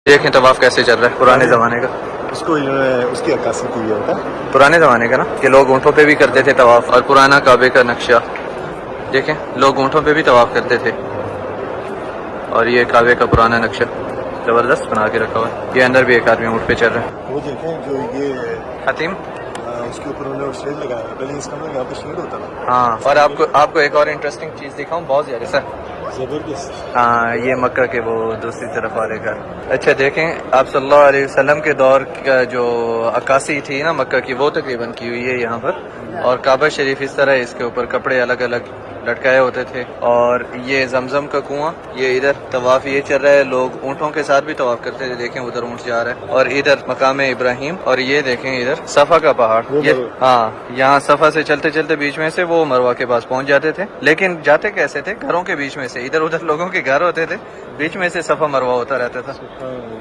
دیکھیں طواف کیسے چل رہا ہے پرانے زمانے کا، اس کو انہوں نے اس کی عکاسی کی ہے ہوتا پرانے زمانے کا نا، کہ لوگ اونٹوں پہ بھی کرتے تھے طواف، اور پرانا کعبے کا نقشہ دیکھیں، لوگ اونٹوں پہ بھی طواف کرتے تھے، اور یہ کعبے کا پرانا نقشہ زبردست بنا کے رکھا ہوا ہے۔ یہ اندر بھی ایک آدمی اونٹ پہ چل رہا ہے، وہ دیکھیں جو یہ حتیم۔ اس کے اوپر انہوں نے شیڈ لگایا ہے، پہلے اس کا یہاں پہ شیڈ ہوتا تھا۔ ہاں، اور آپ کو ایک اور انٹرسٹنگ چیز دکھاؤں، بہت زیادہ سر۔ زبردست۔ ہاں، یہ مکہ کے وہ دوسری طرف والے گھر۔ اچھا دیکھیں، آپ صلی اللہ علیہ وسلم کے دور کا جو عکاسی تھی نا مکہ کی، وہ تقریباً کی ہوئی ہے یہاں پر، اور کعبہ شریف اس طرح اس کے اوپر کپڑے الگ الگ لٹکائے ہوتے تھے، اور یہ زمزم کا کنواں، یہ ادھر طواف یہ چل رہا ہے، لوگ اونٹوں کے ساتھ بھی طواف کرتے تھے، دیکھیں ادھر اونٹ جا رہا ہے، اور ادھر مقام ابراہیم، اور یہ دیکھیں ادھر صفا کا پہاڑ، یہ ہاں، یہاں صفا سے چلتے چلتے بیچ میں سے وہ مروہ کے پاس پہنچ جاتے تھے، لیکن جاتے کیسے تھے؟ گھروں کے بیچ میں سے، ادھر ادھر لوگوں کے گھر ہوتے تھے، بیچ میں سے صفا مروہ ہوتا رہتا تھا۔